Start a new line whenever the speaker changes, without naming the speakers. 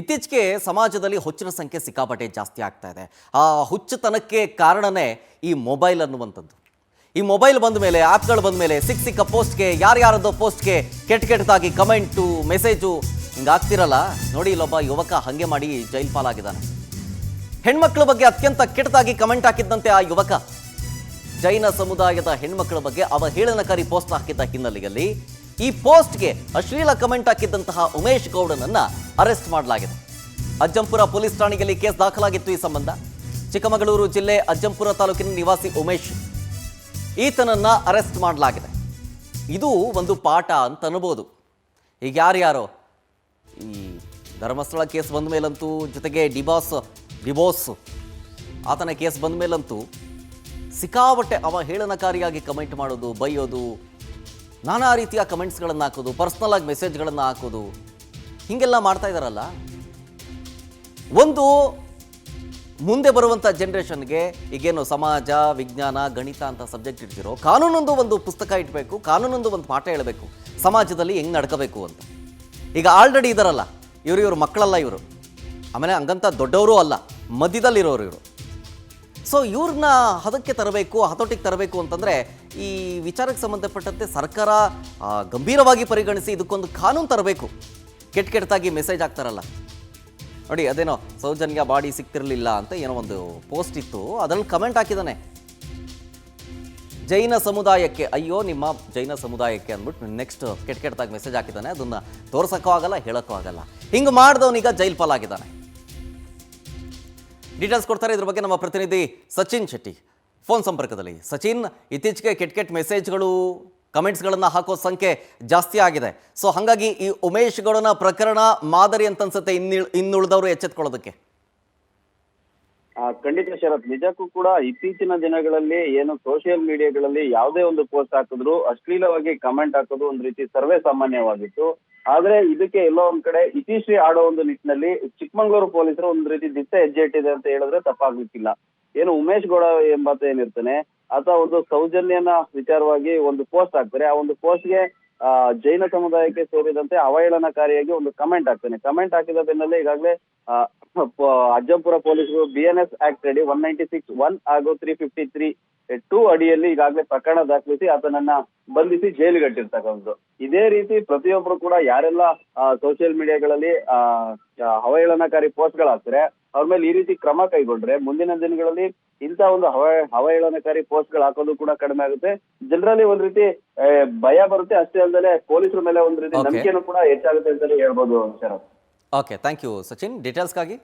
ಇತ್ತೀಚೆಗೆ ಸಮಾಜದಲ್ಲಿ ಹುಚ್ಚಿನ ಸಂಖ್ಯೆ ಸಿಕ್ಕಾಪಟ್ಟೆ ಜಾಸ್ತಿ ಆಗ್ತಾ ಇದೆ. ಆ ಹುಚ್ಚುತನಕ್ಕೆ ಕಾರಣನೇ ಈ ಮೊಬೈಲ್ ಅನ್ನುವಂಥದ್ದು. ಈ ಮೊಬೈಲ್ ಬಂದ ಮೇಲೆ, ಆ್ಯಪ್ಗಳು ಬಂದ ಮೇಲೆ ಸಿಕ್ಕ ಪೋಸ್ಟ್ಗೆ, ಯಾರ್ಯಾರದ್ದೋ ಪೋಸ್ಟ್ಗೆ ಕೆಟ್ಟದಾಗಿ ಕಮೆಂಟು, ಮೆಸೇಜು ಹಿಂಗಾಗ್ತಿರಲ್ಲ. ನೋಡಿ, ಇಲ್ಲೊಬ್ಬ ಯುವಕ ಹಾಗೆ ಮಾಡಿ ಜೈಲ್ ಪಾಲಾಗಿದ್ದಾನೆ. ಹೆಣ್ಮಕ್ಳ ಬಗ್ಗೆ ಅತ್ಯಂತ ಕೆಟ್ಟದಾಗಿ ಕಮೆಂಟ್ ಹಾಕಿದ್ದಂತೆ ಆ ಯುವಕ ಜೈನ ಸಮುದಾಯದ ಹೆಣ್ಮಕ್ಳ ಬಗ್ಗೆ ಅವಹೇಳನಕಾರಿ ಪೋಸ್ಟ್ ಹಾಕಿದ್ದ ಹಿನ್ನೆಲೆಯಲ್ಲಿ ಈ ಪೋಸ್ಟ್ಗೆ ಅಶ್ಲೀಲ ಕಮೆಂಟ್ ಹಾಕಿದ್ದಂತಹ ಉಮೇಶ್ ಗೌಡನನ್ನ ಅರೆಸ್ಟ್ ಮಾಡಲಾಗಿದೆ. ಅಜ್ಜಂಪುರ ಪೊಲೀಸ್ ಠಾಣೆಯಲ್ಲಿ ಕೇಸ್ ದಾಖಲಾಗಿತ್ತು. ಈ ಸಂಬಂಧ ಚಿಕ್ಕಮಗಳೂರು ಜಿಲ್ಲೆ ಅಜ್ಜಂಪುರ ತಾಲೂಕಿನ ನಿವಾಸಿ ಉಮೇಶ್ ಈತನನ್ನ ಅರೆಸ್ಟ್ ಮಾಡಲಾಗಿದೆ. ಇದು ಒಂದು ಪಾಠ ಅಂತ ಅನ್ಬೋದು. ಈಗ ಯಾರ್ಯಾರೋ ಈ ಧರ್ಮಸ್ಥಳ ಕೇಸ್ ಬಂದ ಮೇಲಂತೂ, ಜೊತೆಗೆ ಡಿಬೋಸ್ ಆತನ ಕೇಸ್ ಬಂದ ಮೇಲಂತೂ ಸಿಕ್ಕಾಪಟ್ಟೆ ಅವಹೇಳನಕಾರಿಯಾಗಿ ಕಮೆಂಟ್ ಮಾಡೋದು, ಬೈಯೋದು, ನಾನಾ ರೀತಿಯ ಕಮೆಂಟ್ಸ್ಗಳನ್ನು ಹಾಕೋದು, ಪರ್ಸ್ನಲ್ ಆಗಿ ಮೆಸೇಜ್ಗಳನ್ನು ಹಾಕೋದು, ಹೀಗೆಲ್ಲ ಮಾಡ್ತಾ ಇದ್ದಾರಲ್ಲ. ಒಂದು ಮುಂದೆ ಬರುವಂಥ ಜನ್ರೇಷನ್ಗೆ ಈಗೇನು ಸಮಾಜ, ವಿಜ್ಞಾನ, ಗಣಿತ ಅಂತ ಸಬ್ಜೆಕ್ಟ್ ಇಡ್ತಿರೋ, ಕಾನೂನೊಂದು ಒಂದು ಪುಸ್ತಕ ಇಡಬೇಕು, ಕಾನೂನೊಂದು ಒಂದು ಪಾಠ ಹೇಳಬೇಕು, ಸಮಾಜದಲ್ಲಿ ಹೆಂಗೆ ನಡ್ಕೋಬೇಕು ಅಂತ. ಈಗ ಆಲ್ರೆಡಿ ಇದ್ದಾರಲ್ಲ, ಇವ್ರ ಮಕ್ಕಳಲ್ಲ ಇವರು, ಆಮೇಲೆ ಹಂಗಂತ ದೊಡ್ಡವರು ಅಲ್ಲ, ಮಧ್ಯದಲ್ಲಿರೋರು ಇವರು. ಸೊ ಇವ್ರನ್ನ ಹದಕ್ಕೆ ತರಬೇಕು, ಹತೋಟಿಗೆ ತರಬೇಕು ಅಂತಂದರೆ ಈ ವಿಚಾರಕ್ಕೆ ಸಂಬಂಧಪಟ್ಟಂತೆ ಸರ್ಕಾರ ಗಂಭೀರವಾಗಿ ಪರಿಗಣಿಸಿ ಇದಕ್ಕೊಂದು ಕಾನೂನು ತರಬೇಕು. ಕೆಟ್ಟದಾಗಿ ಮೆಸೇಜ್ ಹಾಕ್ತಾರಲ್ಲ ನೋಡಿ, ಅದೇನೋ ಸೌಜನ್ಯ ಬಾಡಿ ಸಿಗ್ತಿರಲಿಲ್ಲ ಅಂತ ಏನೋ ಒಂದು ಪೋಸ್ಟ್ ಇತ್ತು, ಅದರಲ್ಲಿ ಕಮೆಂಟ್ ಹಾಕಿದ್ದಾನೆ. ಜೈನ ಸಮುದಾಯಕ್ಕೆ, ಅಯ್ಯೋ ನಿಮ್ಮ ಜೈನ ಸಮುದಾಯಕ್ಕೆ ಅಂದ್ಬಿಟ್ಟು ನೆಕ್ಸ್ಟ್ ಕೆಟ್ಟದಾಗಿ ಮೆಸೇಜ್ ಹಾಕಿದ್ದಾನೆ. ಅದನ್ನು ತೋರ್ಸೋಕ್ಕೂ ಆಗಲ್ಲ, ಹೇಳೋಕ್ಕೂ ಆಗಲ್ಲ. ಹಿಂಗೆ ಮಾಡಿದವನೀಗ ಜೈಲ್ ಪಾಲಾಗಿದ್ದಾನೆ. ಡೀಟೇಲ್ಸ್ ಕೊಡ್ತಾರೆ ಇದ್ರ ಬಗ್ಗೆ ನಮ್ಮ ಪ್ರತಿನಿಧಿ ಸಚಿನ್ ಶೆಟ್ಟಿ ಫೋನ್ ಸಂಪರ್ಕದಲ್ಲಿ. ಸಚಿನ್, ಇತ್ತೀಚೆಗೆ ಕೆಟ್ಟ ಮೆಸೇಜ್ಗಳು, ಕಮೆಂಟ್ಸ್ಗಳನ್ನು ಹಾಕೋ ಸಂಖ್ಯೆ ಜಾಸ್ತಿ ಆಗಿದೆ. ಸೊ ಹಾಗಾಗಿ ಈ ಉಮೇಶ್ ಗೌಡನ ಪ್ರಕರಣ ಮಾದರಿ ಅಂತ ಅನ್ಸುತ್ತೆ ಇನ್ನುಳಿದವರು ಎಚ್ಚೆತ್ಕೊಳ್ಳೋದಕ್ಕೆ.
ಖಂಡಿತ ಶರತ್, ನಿಜಕ್ಕೂ ಕೂಡ ಇತ್ತೀಚಿನ ದಿನಗಳಲ್ಲಿ ಏನು ಸೋಷಿಯಲ್ ಮೀಡಿಯಾಗಳಲ್ಲಿ ಯಾವುದೇ ಒಂದು ಪೋಸ್ಟ್ ಹಾಕಿದ್ರು ಅಶ್ಲೀಲವಾಗಿ ಕಮೆಂಟ್ ಹಾಕೋದು ಒಂದು ರೀತಿ ಸರ್ವೇ ಸಾಮಾನ್ಯವಾಗಿತ್ತು. ಆದ್ರೆ ಇದಕ್ಕೆ ಎಲ್ಲೋ ಒಂದ್ ಕಡೆ ಇತಿಶ್ರೀ ಆಡೋ ಒಂದು ನಿಟ್ಟಿನಲ್ಲಿ ಚಿಕ್ಕಮಗಳೂರು ಪೊಲೀಸರು ಒಂದ್ ರೀತಿ ದಿಟ್ಟ ಹೆಜ್ಜೆ ಇಟ್ಟಿದೆ ಅಂತ ಹೇಳಿದ್ರೆ ತಪ್ಪಾಗ್ಲಿಕ್ಕಿಲ್ಲ. ಏನು ಉಮೇಶ್ ಗೌಡ ಎಂಬಾತ ಏನಿರ್ತಾನೆ, ಆತ ಒಂದು ಸೌಜನ್ಯನ ವಿಚಾರವಾಗಿ ಒಂದು ಪೋಸ್ಟ್ ಹಾಕ್ತಾರೆ. ಆ ಒಂದು ಪೋಸ್ಟ್ಗೆ ಜೈನ ಸಮುದಾಯಕ್ಕೆ ಸೇರಿದಂತೆ ಅವಹೇಳನಕಾರಿಯಾಗಿ ಒಂದು ಕಮೆಂಟ್ ಹಾಕ್ತಾನೆ. ಕಮೆಂಟ್ ಹಾಕಿದ ಬೆನ್ನಲ್ಲೇ ಈಗಾಗಲೇ ಅಜ್ಜಂಪುರ ಪೊಲೀಸರು BNS ಆಕ್ಟ್ ಅಡಿ 196(1) ಹಾಗೂ 353(2) ಅಡಿಯಲ್ಲಿ ಈಗಾಗಲೇ ಪ್ರಕರಣ ದಾಖಲಿಸಿ ಆತನನ್ನ ಬಂಧಿಸಿ ಜೈಲಿಗಟ್ಟಿರ್ತಕ್ಕಂಥದ್ದು. ಇದೇ ರೀತಿ ಪ್ರತಿಯೊಬ್ಬರು ಕೂಡ ಯಾರೆಲ್ಲ ಸೋಷಿಯಲ್ ಮೀಡಿಯಾಗಳಲ್ಲಿ ಅವಹೇಳನಕಾರಿ ಪೋಸ್ಟ್ ಗಳು ಹಾಕ್ತಾರೆ ಅವ್ರ ಮೇಲೆ ಈ ರೀತಿ ಕ್ರಮ ಕೈಗೊಂಡ್ರೆ ಮುಂದಿನ ದಿನಗಳಲ್ಲಿ ಇಂಥ ಒಂದು ಅವಹೇಳನಕಾರಿ ಪೋಸ್ಟ್ ಗಳು ಹಾಕೋದು ಕೂಡ ಕಡಿಮೆ ಆಗುತ್ತೆ. ಜನರಲ್ಲಿ ಒಂದ್ ರೀತಿ ಭಯ ಬರುತ್ತೆ. ಅಷ್ಟೇ ಅಲ್ಲದೆ ಪೊಲೀಸರ ಮೇಲೆ ಒಂದ್ ರೀತಿ ನಂಬಿಕೆನೂ ಕೂಡ ಹೆಚ್ಚಾಗುತ್ತೆ ಅಂತಾನೆ ಹೇಳ್ಬೋದು.
Okay, thank you Sachin ಡೀಟೇಲ್ಸ್ಗಾಗಿ.